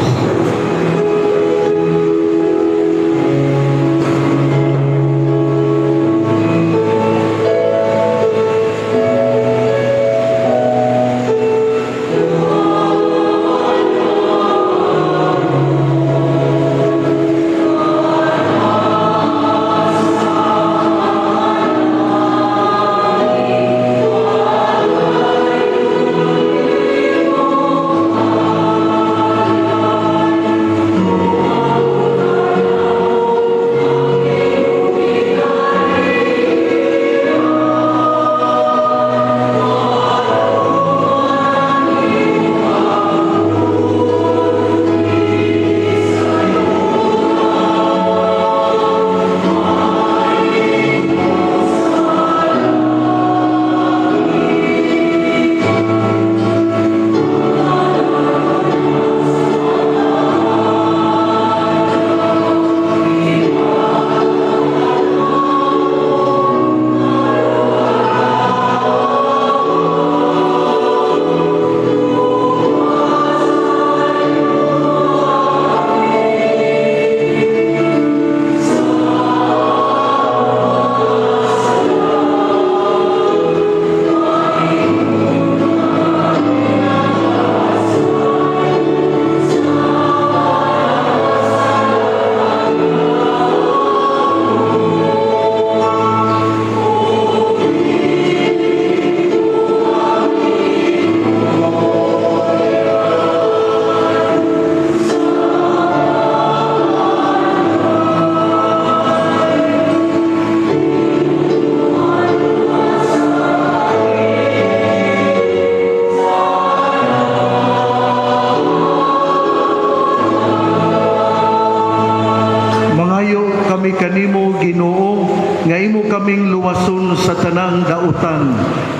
kanimo Ginoo nga imo kaming luwason sa tanang dautan.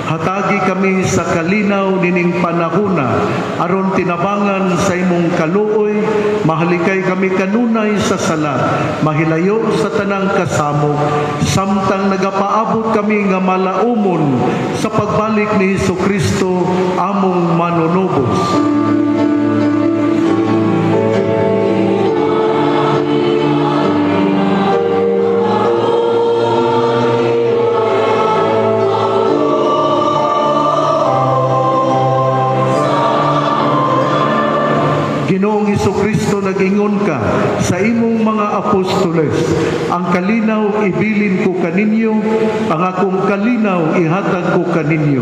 Hatagi kami kami sa kalinaw nining panahona aron tinabangan sa imong kaluoy, mahalikay kami kanunay sa sala, mahilayo sa tanang kasamo, samtang nagapaabot kami nga malaumon sa pagbalik ni Hesukristo among manunubos. Ginoong Hesukristo, nag-ingon ka sa imong mga apostoles, ang kalinaw ibilin ko kaninyo, ang akong kalinaw ihatag ko kaninyo.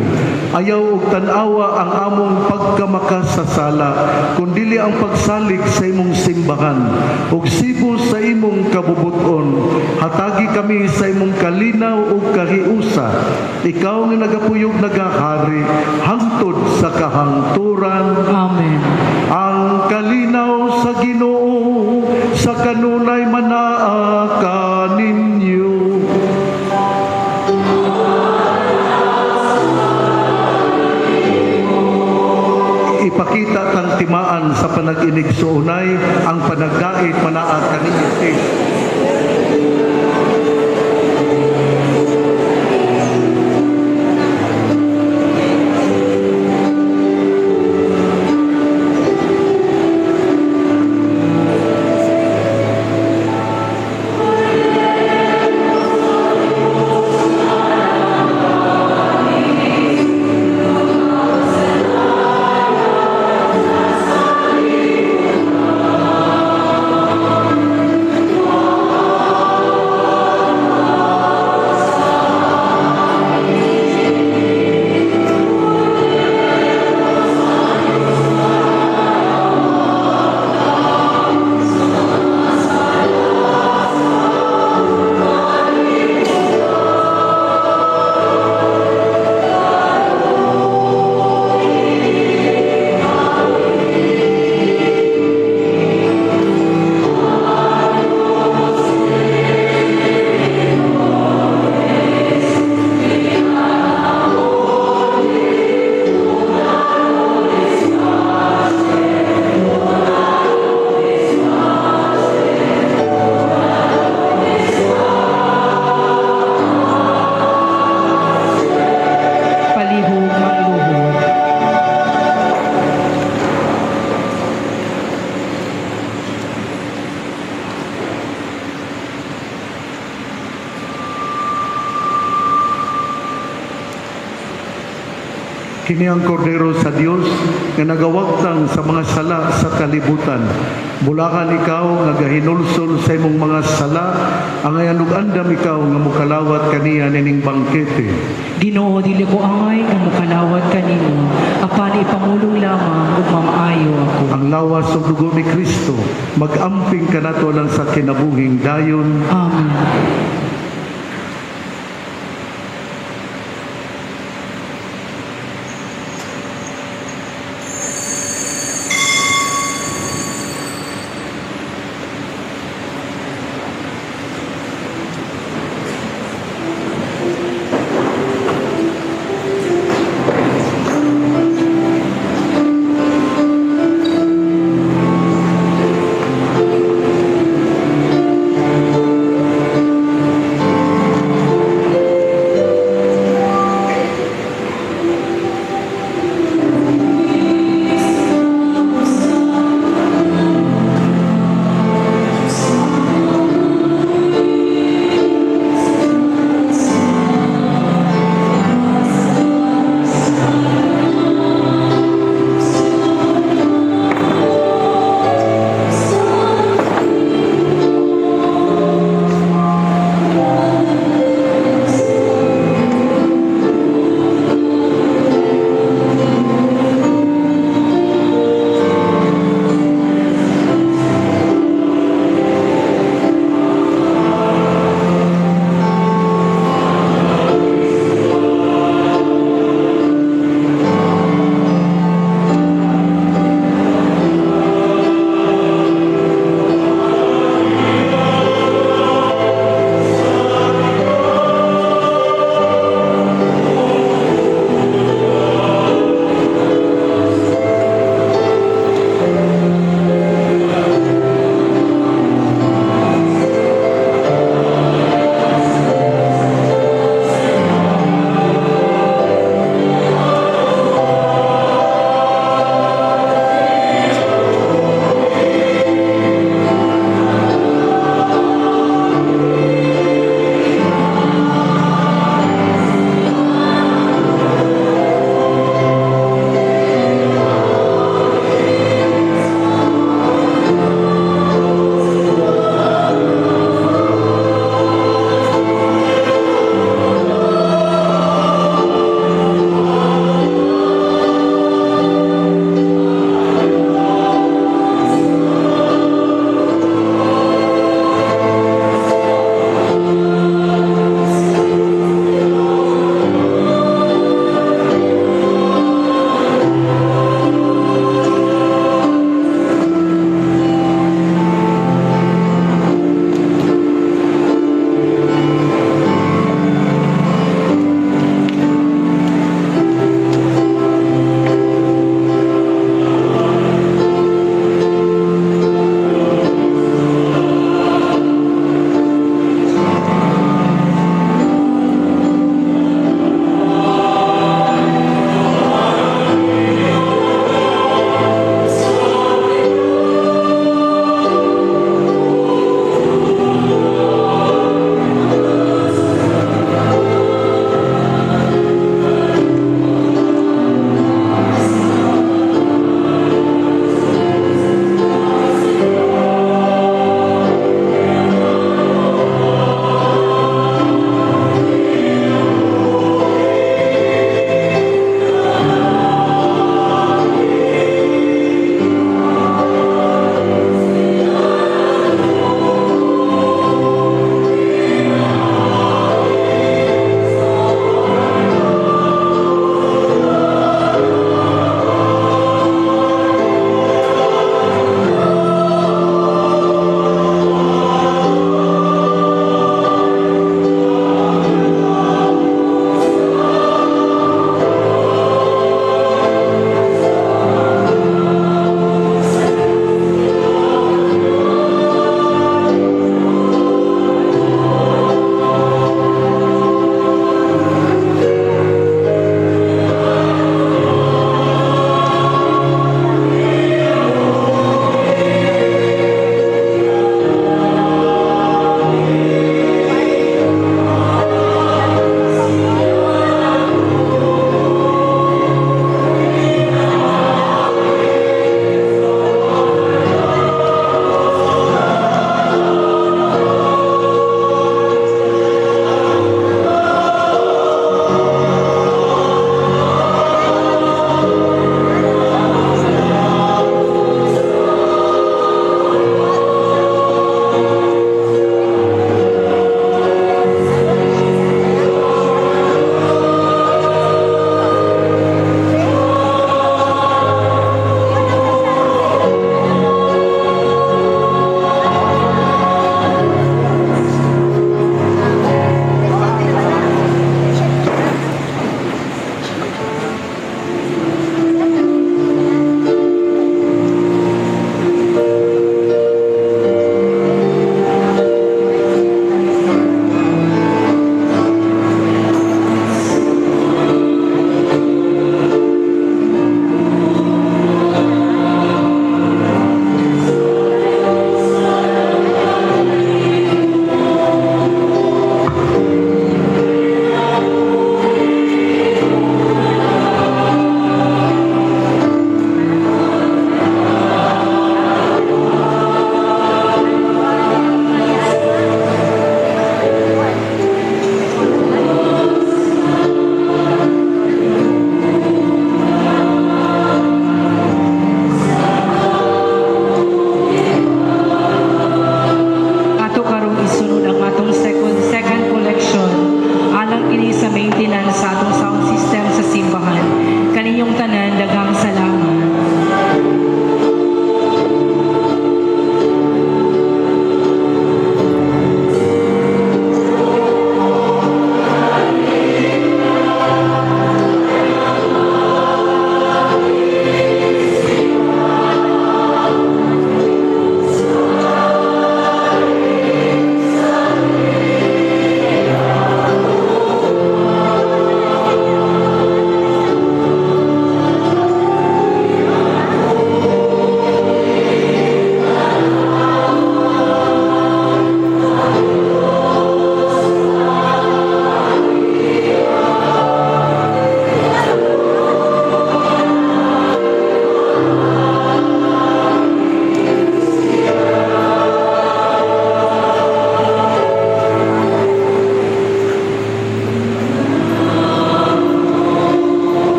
Ayaw og tan-awa ang among pagkamakasasala, kundili ang pagsalig sa imong simbahan, ug sibo sa imong kabubuton. Hatagi kami sa imong kalinaw ug kahiusa. Ikaw nga nagapuyog nagahari, hangtod sa kahangturan. Amen. Ang kalinaw sa Ginoo sa kanunay manaa kaninyo. Ipakita tang timaan sa panag-inig suunay ang panagdait manaa kaninyo. Kini ang kordero sa Dios nga nagawagtang sa mga sala sa kalibutan. Bulakan ikaw nga gahinulsol sa imong mga sala, ang andam ikaw nga mukalawat kaniya nining bangkete. Ginoo, dili ko angay nga mukalawat kanimo, apan ipamulong lamang ug mamaayo ako. Ang lawas ug dugo ni Kristo mag-amping kanato lang sa kinabuhing dayon. Amen.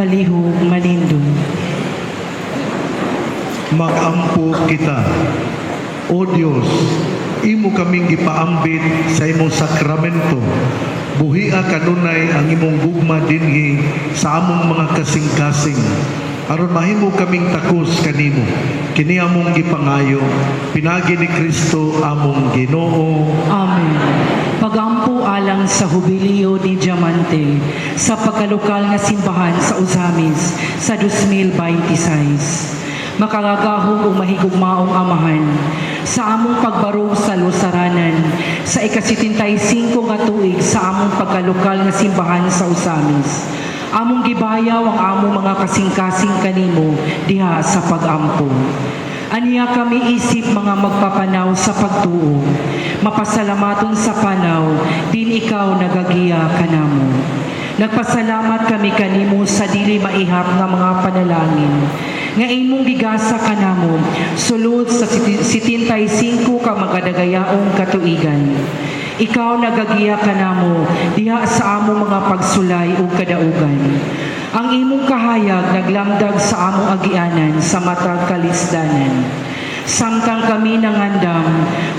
palihog malindong. Magampo kita. O Dios, imo kaming gipaambit sa imong sakramento. Buhia kanunay ang imong gugma dinhi sa among mga kasing-kasing. Aron mahimo kaming takos kanimo. Kini among gipangayo, pinagi ni Kristo among Ginoo. Amen. Pagampo alang sa Jubileo ni Diamante sa pagkalokal nga simbahan sa Usamis sa 2026. Makagagahong o mahigugmaong amahan sa among pagbarog sa Lusaranan sa ika-75 nga tuig sa among pagkalokal nga simbahan sa Usamis. Among gibayaw ang among mga kasing-kasing kanimo diha sa pagampo. Aniya kami isip mga magpapanaw sa pagtuo, mapasalamaton sa panaw, din ikaw nagagiya kanamo. Nagpasalamat kami kanimo sa dili maihap nga mga panalangin, nga imong gigasa kanamo, sulod sa 75 ka magadagayaong katuigan. Ikaw nagagiya kanamo diha sa among mga pagsulay ug kadaugan. Ang imong kahayag naglamdag sa among agianan sa matag kalisdanan. Samtang kami nangandam,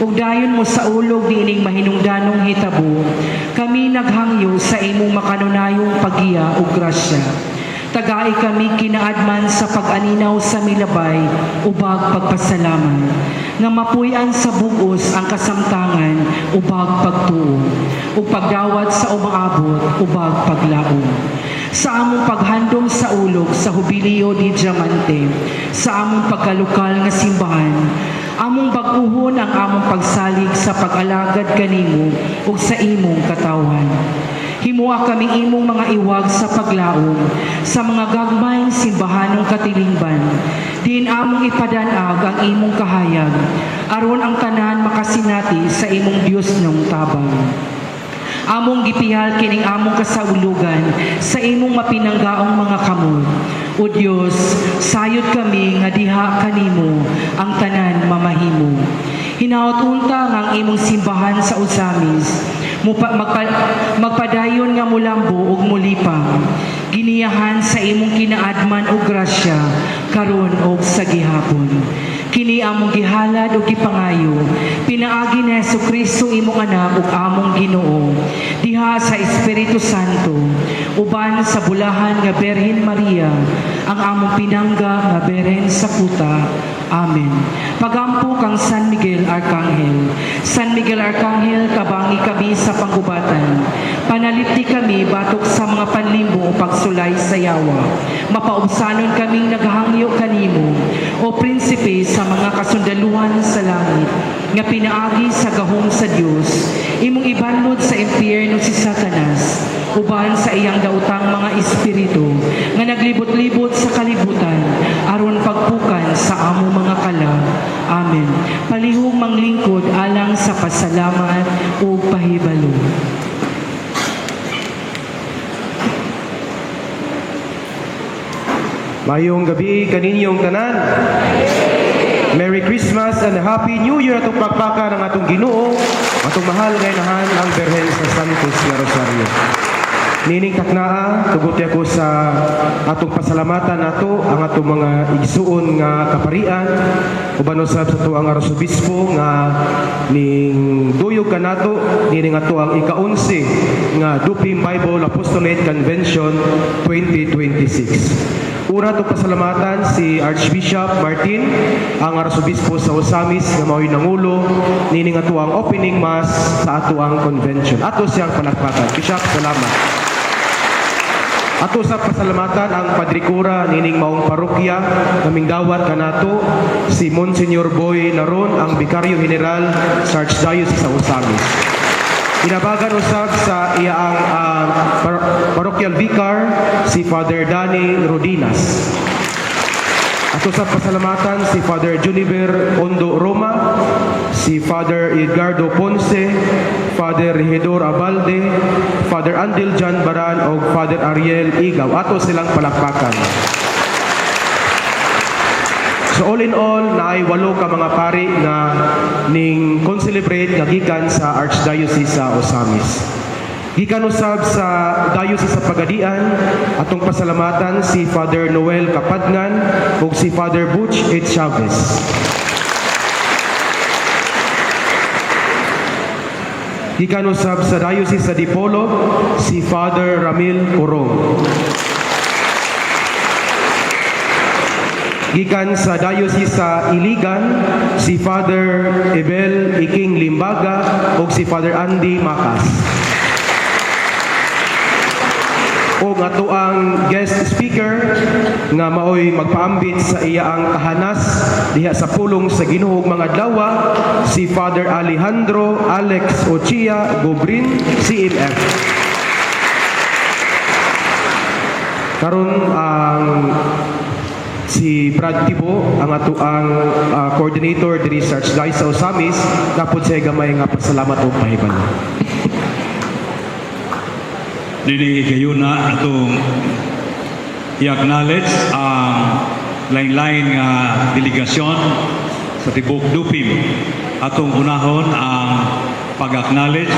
ug dayon mo sa ulog diining mahinungdanong hitabo, kami naghangyo sa imong makanunayong pagiya ug grasya. Tagai kami kinaadman sa pag-aninaw sa milabay, ubag pagpasalaman, nga mapuy-an sa bugos ang kasamtangan, ubag pagtuo, ug pagdawat sa umaabot, ubag paglaom. Sa among paghandom sa ulog sa Jubileo ni Diamante, sa among pagkalokal nga simbahan, among bag-uhon ang among pagsalig sa pag-alagad kanimo ug sa imong katawan. Himuha kami imong mga iwag sa paglaom sa mga gagmayng simbahanong katilingban. Din among ipadanag ang imong kahayag, aron ang tanan makasinati sa imong Dios ng tabang. Among gipihal kining among kasaulugan sa imong mapinanggaong mga kamot. O Dios, sayod kami nga diha kanimo ang tanan mamahimo. Hinaot unta ang imong simbahan sa Usamis, magpadayon nga mulambo ug mulipang, giniyahan sa imong kinaadman ug grasya karon ug sa gihapon. Kini among gihalad ug gipangayo, pinaagi ni Hesukristo imong anak ug among Ginoo, diha sa Espiritu Santo, uban sa bulahan nga Berhen Maria, ang among pinangga nga Berhen sa kuta. Amen. Pagampo kang San Miguel Arcangel. San Miguel Arcangel, kabangi kami sa panggubatan. Panalipti kami batok sa mga panlimbo o pagsulay sa yawa. Mapaubsanon kaming naghangyo kanimo, o prinsipe sa mga kasundaluhan sa langit, nga pinaagi sa gahom sa Dios. Imong ibanlod sa impyerno si Satanas, uban sa iyang dautang mga espiritu, nga naglibot-libot sa kalibutan, aron pagpukan sa among mga kalag. Amen. Palihog manglingkod alang sa pasalamat o pahibalo. Mayong gabi kaninyong tanan. Merry Christmas and Happy New Year atong pagpaka ng atong Ginoo, atong mahal nga inahan ang Berhen sa Santos nga Rosario. Nining taknaa, tugot ako sa atong pasalamatan nato ang atong mga igsuon nga kaparian, uban usab sa tuang arsobispo nga ning duyog kanato nining ato ang ika-11 nga Dupim Bible Apostolate Convention 2026. Una itong pasalamatan si Archbishop Martin, ang arsobispo sa Osamis na mao'y nangulo, nining ato ang opening mass sa ato ang convention. Ato siyang palakpakan. Bishop, salamat. Ato sa pasalamatan ang padrikura nining maong parokya, naming dawat kanato, si Monsignor Boy Naron, ang Bikaryo General sa Archdiocese sa Osamis. Inabagan usab sa iyaang parochial vicar si Father Danny Rodinas. Ato sa pasalamatan si Father Juniver Ondo Roma, si Father Edgardo Ponce, Father Regidor Abalde, Father Andil Jan Baran o Father Ariel Igaw. Ato silang palakpakan. So all in all, naay 8 ka mga pari na ning concelebrate nga gikan sa Archdiocese sa Osamis. Gikan usab sa Diocese sa Pagadian, atong pasalamatan si Father Noel Kapadngan ug si Father Butch H. Chavez. Gikan usab sa Diocese sa Dipolog, si Father Ramil Corong. Gikan sa Diocese sa Iligan, si Father Ebel Iking Limbaga ug si Father Andy Macas. O ato ang guest speaker nga maoy magpaambit sa iyaang kahanas diha sa pulong sa Ginoo ug mga adlaw, si Father Alejandro Alex Ochia Gobrin, CMF. Karon ang si Brad Tibo ang ato ang coordinator diri sa Archdiocese sa Osamis, kapod sa gamay nga pasalamat ug pahibalo. Dili kayo na atong i-acknowledge ang lain-lain nga delegasyon sa tibok Dupim. Atong unahon ang pag-acknowledge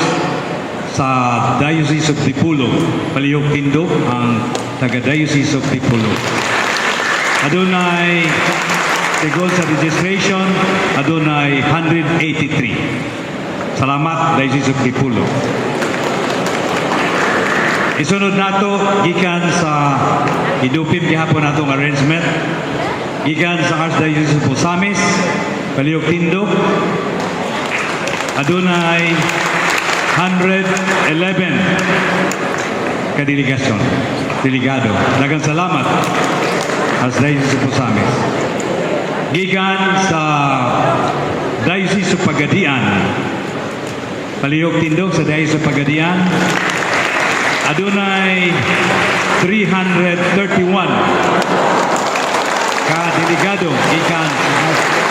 sa Diocese of Dipolog, Palihog Tindog, ang taga-Diocese of Dipolog. Adunay tigol sa registration, adunay 183. Salamat, Diocese of Dipolog. Isunod nato gikan sa idupim gihapon natong arrangement gikan sa Archdiocese of Osamis, Palihog Tindog, adunay 111 kadelegasyon, delegado. Daghang salamat Archdiocese of Osamis. Gikan sa Diocese of Pagadian, Palihog Tindog sa Diocese of Pagadian, adunay 331 ka-delegado ikan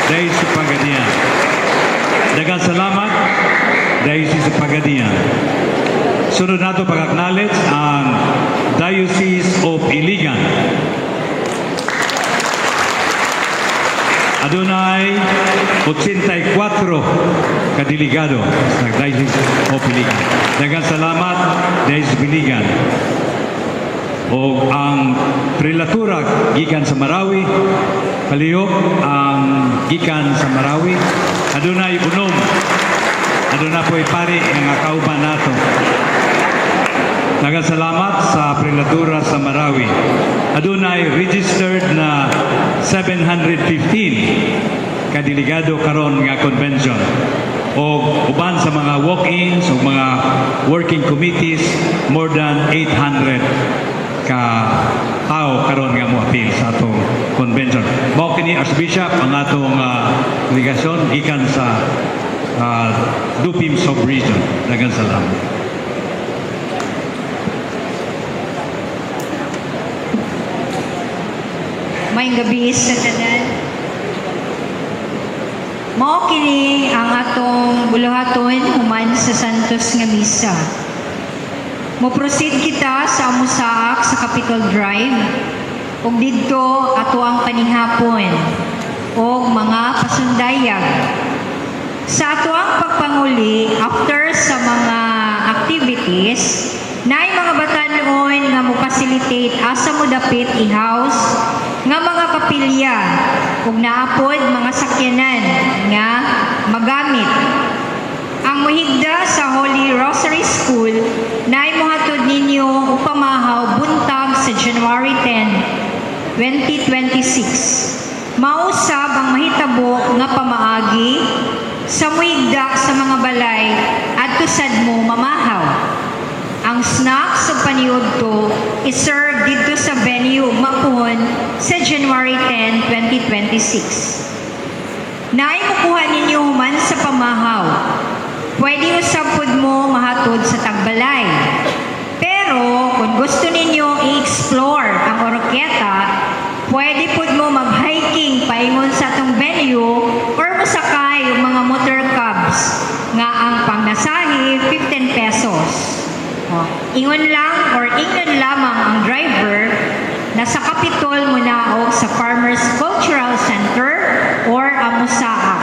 Diocese of Pagadian. Daghang salamat Diocese of Pagadian. Sunod nato pag-acknowledge ang Diocese of Iligan. Adunay 84 kadelegado sa Diocese of Iligan. Daghang salamat Diocese of Iligan. O ang prelatura gikan sa Marawi, palihog ang gikan sa Marawi. Adunay unom. Aduna po'y pari nga kauban nato. Daghang salamat sa prelatura sa Marawi. Adunay registered na 715 kadelegado karon nga convention. O uban sa mga walk-ins o mga working committees, more than 800 ka tao karon nga moapil sa atong convention. Mao kini Archbishop ang atong delegasyon gikan sa Dupim Sub-Region. Daghang salamat. May gabi sa tanan. Mao kini ang atong buluhaton human sa Santos nga misa. Mo-proceed kita sa amusaak sa Capitol Drive ug didto ato ang panihapon og mga pasundayag. Sa ato ang pagpanguli after sa mga activities, naay mga batanon nga mo-facilitate asa mo dapit i-house nga mga kapilya ug naapod mga sakyanan nga magamit. Ang mohigda sa Holy Rosary School naay mohatod ninyo upamahaw buntag sa January 10, 2026. Mausab ang mahitabo nga pamaagi sa muhigda sa mga balay adto sad mo mamahaw. Ang snacks sa paniudto is-serve dito sa venue Mapuhon sa January 10, 2026. Naay makuha ninyo human sa pamahaw. Pwede usapod mo mahatod sa tagbalay. Pero kung gusto ninyo i-explore ang Oroquieta, pwede pod mo mag-hiking paingon sa atong venue or masakay yung mga motor cabs nga ang pangnasahi 15 pesos. Ingon lang or ingnon lamang ang driver na sa Kapitol muna o sa Farmers Cultural Center or Amusaak.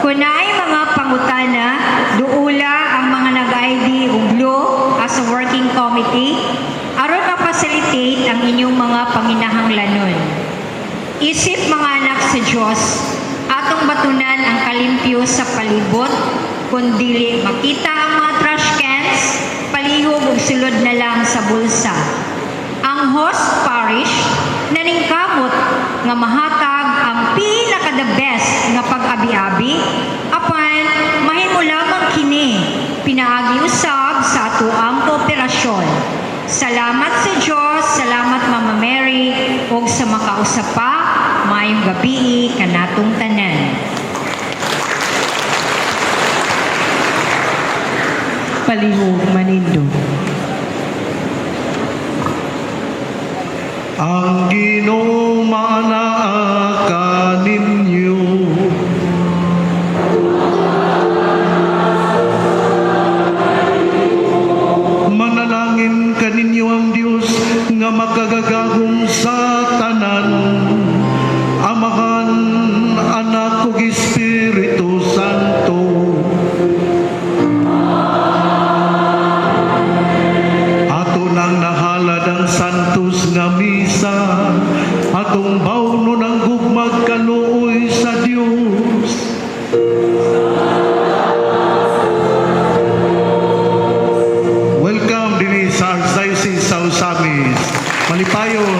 Kung naay mga pangutana, duula ang mga nag-ID ug blue as panginahanglanon. Isip mga anak sa Diyos, atong batunan ang kalimpyo sa palibot, kundili makita ang mga trash cans, palihog ug sulod na lang sa bulsa. Ang host parish naningkamot nga mahatag ang pinaka the best nga pag-abi-abi apan mahimo lamang kini pinaagi usab sa atoang kooperasyon. Salamat sa Dios, salamat Mama Mary ug sa makausap pa maayong gabi kanatong tanan. Palihog Manindo. Ang Ginoo manaa ninyo. Manalangin kaninyo ang Dios nga makagagahong sa tanan, Amahan, Anak ug Espiritu Santo. Ato nang nahalad ang santos nga misa, atong bawno ng gugmag kaluoy sa Dios. Welcome din sa Archdiocese sa Usamis. Malipayon